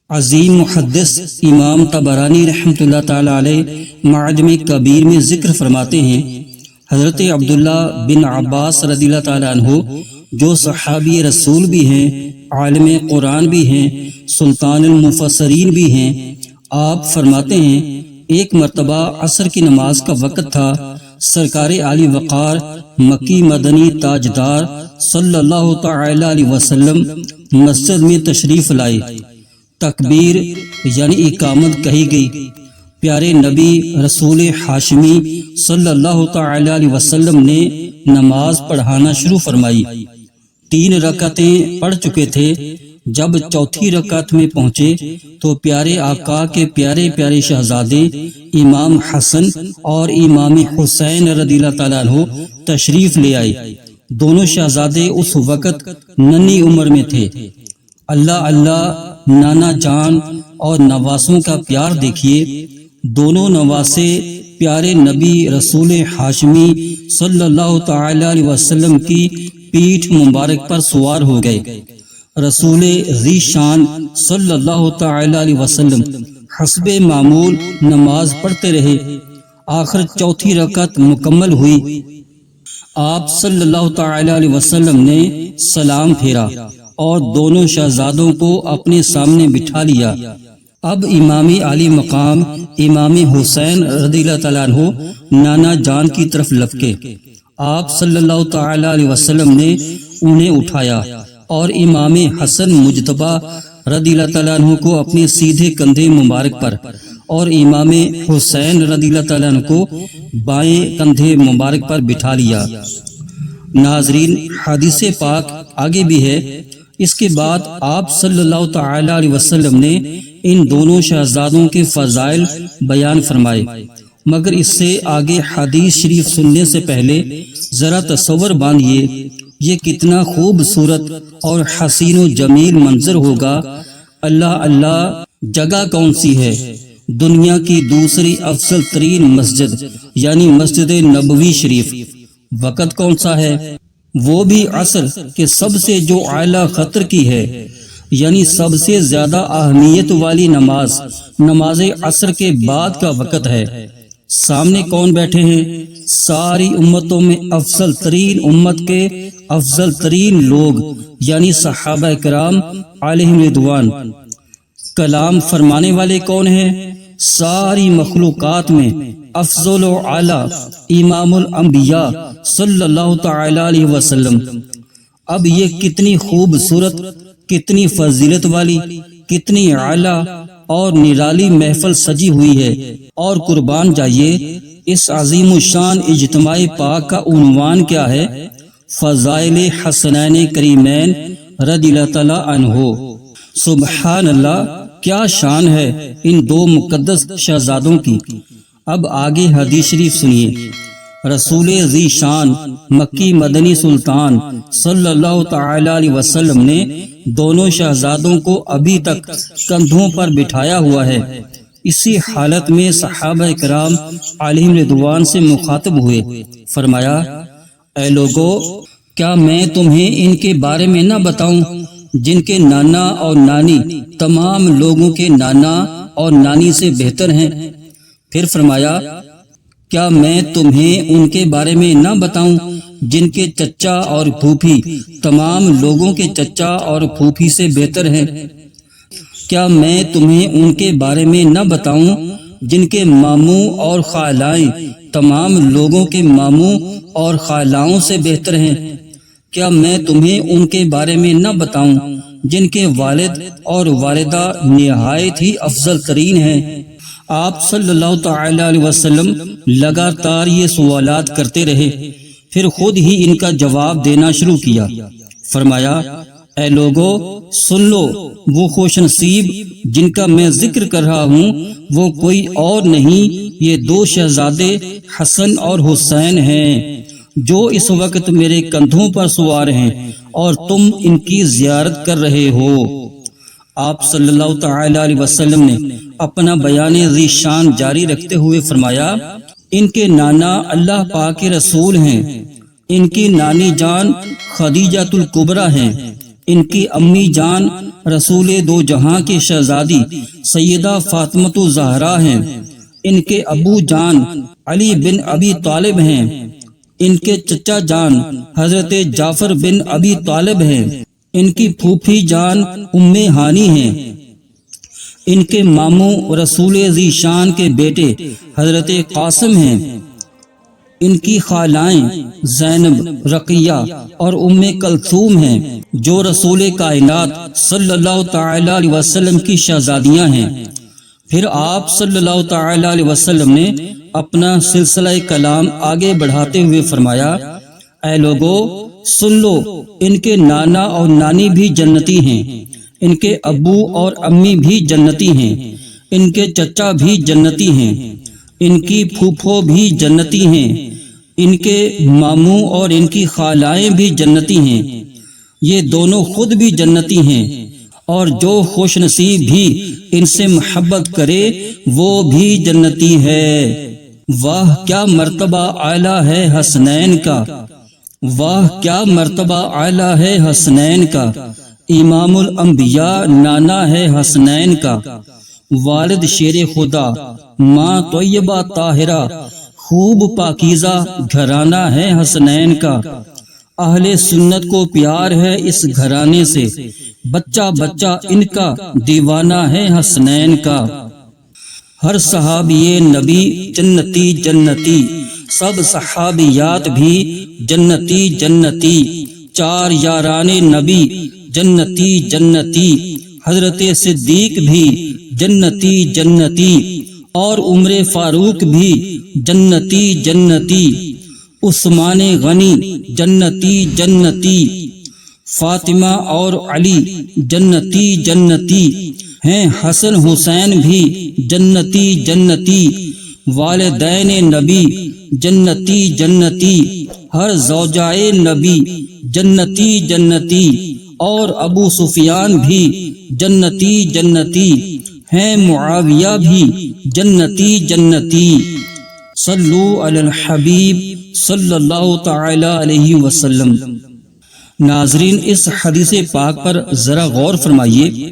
عظیم محدث امام طبرانی رحمۃ اللہ تعالی علیہ معجم کبیر میں ذکر فرماتے ہیں، حضرت عبداللہ بن عباس رضی اللہ تعالیٰ عنہ جو صحابی رسول بھی ہیں، عالم قرآن بھی ہیں، سلطان المفسرین بھی ہیں، آپ فرماتے ہیں ایک مرتبہ عصر کی نماز کا وقت تھا، سرکار عالی وقار مکی مدنی تاجدار صلی اللہ تعالی علیہ وسلم مسجد میں تشریف لائے، تکبیر یعنی اقامت کہی گئی، پیارے نبی رسول ہاشمی صلی اللہ تعالی علیہ وسلم نے نماز پڑھانا شروع فرمائی، 3 رکعتیں پڑھ چکے تھے، جب چوتھی رکعت میں پہنچے تو پیارے آقا کے پیارے پیارے شہزادے امام حسن اور امام حسین رضی اللہ تعالیٰ عنہ تشریف لے آئے۔ دونوں شہزادے اس وقت ننھی عمر میں تھے۔ اللہ اللہ نانا جان اور نواسوں کا پیار دیکھیے، دونوں نواسے پیارے نبی رسول ہاشمی صلی اللہ تعالی علیہ وسلم کی پیٹھ مبارک پر سوار ہو گئے۔ رسول ذی شان صلی اللہ تعالی علیہ وسلم حسب معمول نماز پڑھتے رہے، آخر چوتھی رکعت مکمل ہوئی، آپ صلی اللہ تعالی علیہ وسلم نے سلام پھیرا اور دونوں شہزادوں کو اپنے سامنے بٹھا لیا۔ اب امام علی مقام امام حسین رضی اللہ تعالیٰ عنہ نانا جان کی طرف لپکے، آپ صلی اللہ تعالی علیہ وسلم نے انہیں اٹھایا اور امام حسن مجتبی رضی اللہ تعالیٰ عنہ کو اپنے سیدھے کندھے مبارک پر اور امام حسین رضی اللہ تعالیٰ عنہ کو بائیں کندھے مبارک پر بٹھا لیا۔ ناظرین، حدیث پاک آگے بھی ہے۔ اس کے بعد آپ صلی اللہ تعالی علیہ وسلم نے ان دونوں شہزادوں کے فضائل بیان فرمائے، مگر اس سے آگے حدیث شریف سننے سے پہلے ذرا تصور باندھیے یہ کتنا خوبصورت اور حسین و جمیل منظر ہوگا۔ اللہ اللہ، جگہ کون سی ہے؟ دنیا کی دوسری افضل ترین مسجد یعنی مسجد نبوی شریف۔ وقت کون سا ہے؟ وہ بھی عصر کے سب سے جو اعلیٰ خطر کی ہے، یعنی سب سے زیادہ اہمیت والی نماز عصر کے بعد کا وقت ہے۔ سامنے کون بیٹھے ہیں؟ ساری امتوں میں افضل ترین امت کے افضل ترین لوگ یعنی صحابہ کرام علیہم رضوان۔ کلام فرمانے والے کون ہیں؟ ساری مخلوقات میں افضل و اعلیٰ امام الانبیاء صلی اللہ تعالی علیہ وسلم۔ اب یہ کتنی خوبصورت، کتنی فضیلت والی، کتنی اعلیٰ اور نرالی محفل سجی ہوئی ہے، اور قربان جائیے اس عظیم الشان اجتماع پاک کا عنوان کیا ہے؟ فضائل حسنین کریمین رضی اللہ تعالی عنہ۔ سبحان اللہ، کیا شان ہے ان دو مقدس شہزادوں کی۔ اب آگے حدیث شریف سنیے۔ رسول ذی شان مکی مدنی سلطان صلی اللہ تعالی علیہ وسلم نے دونوں شہزادوں کو ابھی تک کندھوں پر بٹھایا ہوا ہے۔ اسی حالت میں صحابہ کرام علیہم رضوان سے مخاطب ہوئے، فرمایا، اے لوگو، کیا میں تمہیں ان کے بارے میں نہ بتاؤں جن کے نانا اور نانی تمام لوگوں کے نانا اور نانی سے بہتر ہیں؟ پھر فرمایا، کیا میں تمہیں ان کے بارے میں نہ بتاؤں جن کے چچا اور پھوپھی تمام لوگوں کے چچا اور پھوپھی سے بہتر ہیں؟ کیا میں تمہیں ان کے بارے میں نہ بتاؤں جن کے ماموں اور خالائیں تمام لوگوں کے ماموں اور خالاؤں سے بہتر ہیں؟ کیا میں تمہیں ان کے بارے میں نہ بتاؤں جن کے والد اور والدہ نہایت ہی افضل ترین ہیں؟ آپ صلی اللہ تعالی علیہ وسلم لگاتار یہ سوالات کرتے رہے، پھر خود ہی ان کا جواب دینا شروع کیا۔ فرمایا، اے لوگو، سن لو، وہ خوش نصیب جن کا میں ذکر کر رہا ہوں وہ کوئی اور نہیں، یہ 2 شہزادے حسن اور حسین ہیں جو اس وقت میرے کندھوں پر سوار ہیں اور تم ان کی زیارت کر رہے ہو۔ آپ صلی اللہ تعالی علیہ وسلم نے اپنا بیان ذی شان جاری رکھتے ہوئے فرمایا، ان کے نانا اللہ پاک کے رسول ہیں، ان کی نانی جان خدیجہ الکبریٰ ہیں، ان کی امی جان رسول دو جہاں کی شہزادی سیدہ فاطمۃ الزہرا ہیں، ان کے ابو جان علی بن ابی طالب ہیں، ان کے چچا جان حضرت جعفر بن ابی طالب ہیں، ان کی پھوپھی جان ام ہانی ہیں، ان کے ماموں رسول ذی شان کے بیٹے حضرت قاسم ہیں، ان کی خالائیں زینب، رقیہ اور ام کلثوم ہیں جو رسول کائنات صلی اللہ تعالی علیہ وسلم کی شہزادیاں ہیں۔ پھر آپ صلی اللہ تعالی علیہ وسلم نے اپنا سلسلہ کلام آگے بڑھاتے ہوئے فرمایا، اے لوگو سن لو، ان کے نانا اور نانی بھی جنتی ہیں، ان کے ابو اور امی بھی جنتی ہیں، ان کے چچا بھی جنتی ہیں، ان کی پھوپھو بھی جنتی ہیں، ان کے ماموں اور ان کی خالائیں بھی جنتی ہیں، یہ دونوں خود بھی جنتی ہیں، اور جو خوش نصیب بھی ان سے محبت کرے وہ بھی جنتی ہے۔ واہ کیا مرتبہ اعلیٰ ہے حسنین کا، واہ کیا مرتبہ اعلیٰ ہے حسنین کا، امام الانبیاء نانا ہے حسنین کا، والد شیر خدا، ماں طیبہ طاہرہ، خوب پاکیزہ گھرانہ ہے حسنین کا، اہل سنت کو پیار ہے اس گھرانے سے، بچہ بچہ ان کا دیوانہ ہے حسنین کا۔ ہر صحابی نبی جنتی جنتی، سب صحابیات بھی جنتی جنتی، چار یاران نبی جنتی جنتی، حضرت صدیق بھی جنتی جنتی، اور عمر فاروق بھی جنتی جنتی، عثمان غنی جنتی جنتی، فاطمہ اور علی جنتی جنتی ہیں، حسن حسین بھی جنتی جنتی، والدین نبی جنتی جنتی، ہر زوجائے نبی جنتی جنتی، اور ابو سفیان بھی جنتی جنتی ہیں، معاویہ بھی جنتی جنتی۔ صلو علی الحبیب صلی اللہ تعالی علیہ وسلم۔ ناظرین، اس حدیث پاک پر ذرا غور فرمائیے،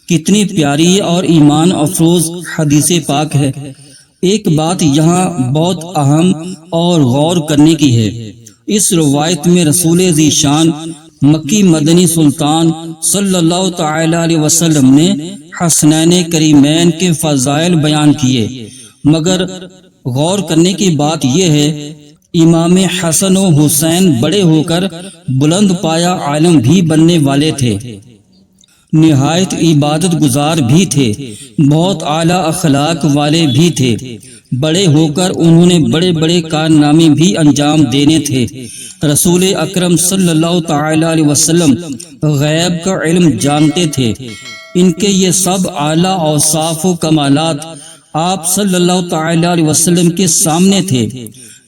کتنی پیاری اور ایمان افروز حدیث پاک ہے۔ ایک بات یہاں بہت اہم اور غور کرنے کی ہے، اس روایت میں رسول ذی شان مکی مدنی سلطان صلی اللہ تعالی علیہ وسلم نے حسنین کریمین کے فضائل بیان کیے، مگر غور کرنے کی بات یہ ہے، امام حسن و حسین بڑے ہو کر بلند پایا عالم بھی بننے والے تھے، نہایت عبادت گزار بھی تھے، بہت اعلیٰ اخلاق والے بھی تھے، بڑے ہو کر انہوں نے بڑے بڑے کارنامے بھی انجام دینے تھے۔ رسول اکرم صلی اللہ تعالی علیہ وسلم غیب کا علم جانتے تھے، ان کے یہ سب اعلیٰ اوصاف و کمالات آپ صلی اللہ تعالی علیہ وسلم کے سامنے تھے،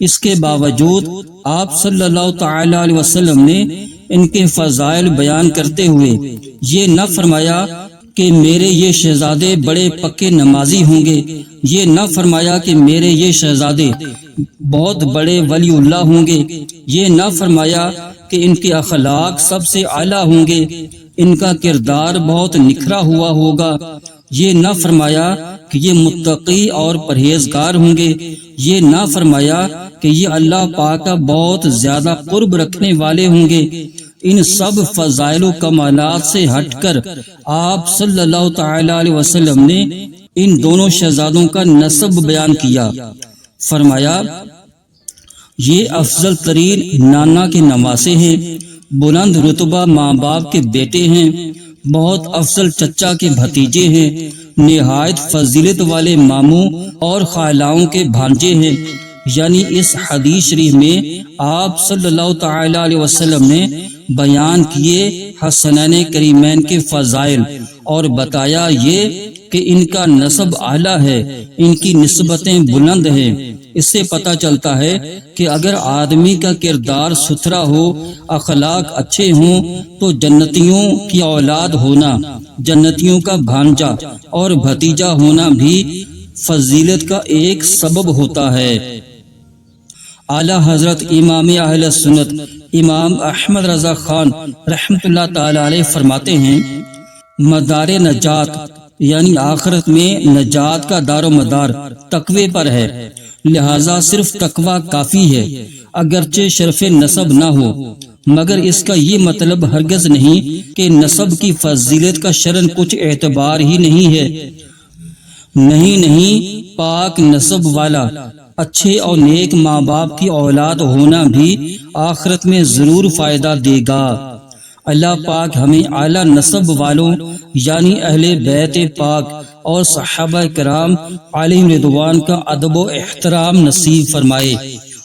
اس کے باوجود آپ صلی اللہ تعالی علیہ وسلم نے ان کے فضائل بیان کرتے ہوئے یہ نہ فرمایا کہ میرے یہ شہزادے بڑے پکے نمازی ہوں گے، یہ نہ فرمایا کہ میرے یہ شہزادے بہت بڑے ولی اللہ ہوں گے، یہ نہ فرمایا کہ ان کے اخلاق سب سے اعلیٰ ہوں گے، ان کا کردار بہت نکھرا ہوا ہوگا، یہ نہ فرمایا کہ یہ متقی اور پرہیزگار ہوں گے، یہ نہ فرمایا کہ یہ اللہ پاک کا بہت زیادہ قرب رکھنے والے ہوں گے۔ ان سب فضائل و کمالات سے ہٹ کر آپ صلی اللہ تعالی علیہ وسلم نے ان دونوں شہزادوں کا نسب بیان کیا، فرمایا یہ افضل ترین نانا کے نواسے ہیں، بلند رتبہ ماں باپ کے بیٹے ہیں، بہت افضل چچا کے بھتیجے ہیں، نہایت فضیلت والے ماموں اور خالاؤں کے بھانجے ہیں۔ یعنی اس حدیث شریف میں آپ صلی اللہ تعالی علیہ وسلم نے بیان کیے حسنین کریمین کے فضائل، اور بتایا یہ کہ ان کا نسب اعلیٰ ہے، ان کی نسبتیں بلند ہیں۔ اس سے پتہ چلتا ہے کہ اگر آدمی کا کردار ستھرا ہو، اخلاق اچھے ہوں، تو جنتیوں کی اولاد ہونا، جنتیوں کا بھانجا اور بھتیجا ہونا بھی فضیلت کا ایک سبب ہوتا ہے۔ اعلیٰ حضرت امام اہل سنت امام احمد رضا خان رحمۃ اللہ تعالی علیہ فرماتے ہیں مدار نجات یعنی آخرت میں نجات کا دار و مدار تقوی پر ہے، لہذا صرف تقوی کافی ہے اگرچہ شرف نسب نہ ہو، مگر اس کا یہ مطلب ہرگز نہیں کہ نسب کی فضیلت کا شرعاً کچھ اعتبار ہی نہیں ہے۔ نہیں، پاک نسب والا اچھے اور نیک ماں باپ کی اولاد ہونا بھی آخرت میں ضرور فائدہ دے گا۔ اللہ پاک ہمیں اعلیٰ نسب والوں یعنی اہل بیت پاک اور صحابہ کرام علیہم رضوان کا ادب و احترام نصیب فرمائے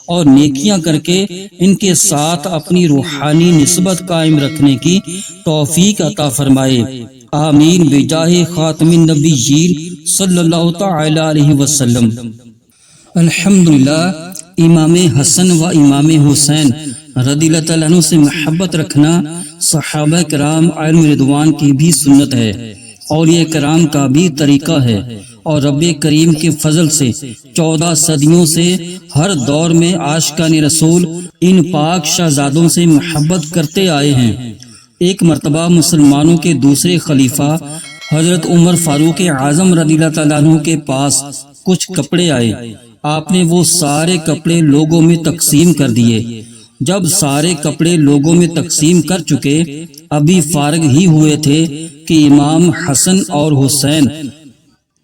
اور نیکیاں کر کے ان کے ساتھ اپنی روحانی نسبت قائم رکھنے کی توفیق عطا فرمائے، آمین بجاہ خاتم النبیین صلی اللہ تعالی علیہ وسلم۔ الحمدللہ، امام حسن و امام حسین رضی اللہ تعالیٰ عنہ سے محبت رکھنا صحابہ کرام علیہم رضوان کی بھی سنت ہے، اولیاء کرام کا بھی طریقہ ہے، اور رب کریم کے فضل سے 14 صدیوں سے ہر دور میں عاشقان رسول ان پاک شہزادوں سے محبت کرتے آئے ہیں۔ ایک مرتبہ مسلمانوں کے دوسرے خلیفہ حضرت عمر فاروق اعظم رضی اللہ تعالیٰ عنہ کے پاس کچھ کپڑے آئے، آپ نے وہ سارے کپڑے لوگوں میں تقسیم کر دیے۔ جب سارے کپڑے لوگوں میں تقسیم کر چکے، ابھی فارغ ہی ہوئے تھے کہ امام حسن اور حسین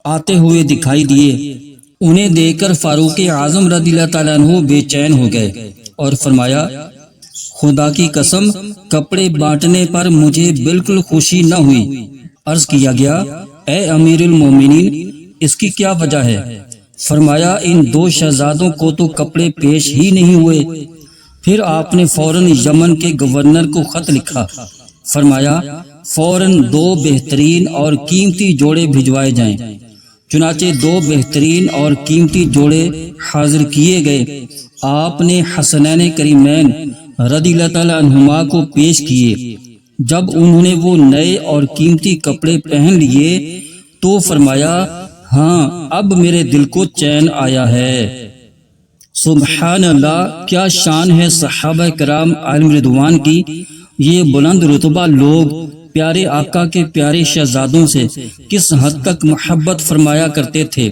آتے ہوئے دکھائی دیے۔ انہیں دیکھ کر فاروق اعظم رضی اللہ تعالیٰ عنہ بے چین ہو گئے اور فرمایا، خدا کی قسم، کپڑے بانٹنے پر مجھے بالکل خوشی نہ ہوئی۔ عرض کیا گیا، اے امیر المومنین، اس کی کیا وجہ ہے؟ فرمایا، ان 2 شہزادوں کو تو کپڑے پیش ہی نہیں ہوئے۔ پھر آپ نے فوراً یمن کے گورنر کو خط لکھا، فرمایا فوراً 2 بہترین اور قیمتی جوڑے بھجوائے جائیں۔ چنانچہ 2 بہترین اور قیمتی جوڑے حاضر کیے گئے۔ آپ نے حسنین کریمین رضی اللہ تعالیٰ عنہما کو پیش کیے۔ جب انہوں نے وہ نئے اور قیمتی کپڑے پہن لیے تو فرمایا، ہاں، اب میرے دل کو چین آیا ہے۔ سبحان اللہ، کیا شان ہے صحابہ کرام علیہم رضوان کی۔ یہ بلند رتبہ لوگ پیارے آقا کے پیارے شہزادوں سے کس حد تک محبت فرمایا کرتے تھے۔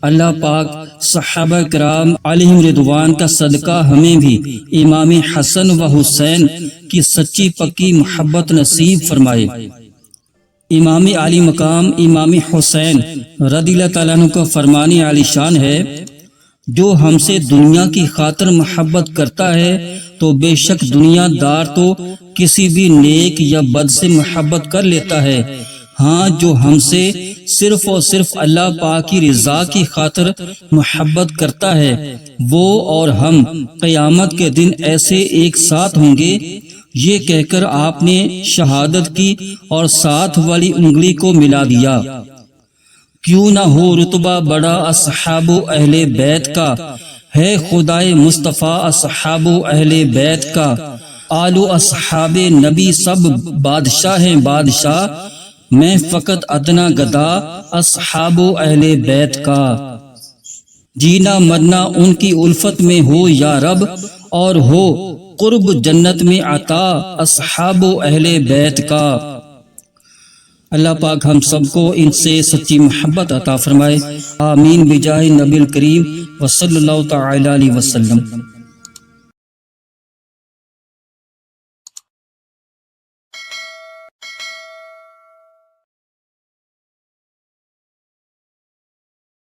اللہ پاک صحابہ کرام علیہم رضوان کا صدقہ ہمیں بھی امام حسن و حسین کی سچی پکی محبت نصیب فرمائے۔ امام علی مقام امام حسین رضی اللہ تعالیٰ عنہ کا فرمان عالی شان ہے، جو ہم سے دنیا کی خاطر محبت کرتا ہے تو بے شک دنیا دار تو کسی بھی نیک یا بد سے محبت کر لیتا ہے، ہاں جو ہم سے صرف اور صرف اللہ پاک کی رضا کی خاطر محبت کرتا ہے، وہ اور ہم قیامت کے دن ایسے ایک ساتھ ہوں گے۔ یہ کہہ کر آپ نے شہادت کی اور ساتھ والی انگلی کو ملا دیا۔ کیوں نہ ہو رتبہ بڑا اصحاب و اہل بیت کا، ہے خدائے مصطفیٰ اصحاب و اہل بیت کا، آل و اصحاب نبی سب بادشاہ ہیں بادشاہ، میں فقط ادنا گدا اصحاب و اہل بیت کا۔ جینا مرنا ان کی الفت میں ہو یا رب، اور ہو قرب جنت میں عطا اصحاب و اہل بیت کا۔ اللہ پاک ہم سب کو ان سے سچی محبت عطا فرمائے، آمین بجاہ نبی الکریم وصلی اللہ تعالی علیہ وسلم۔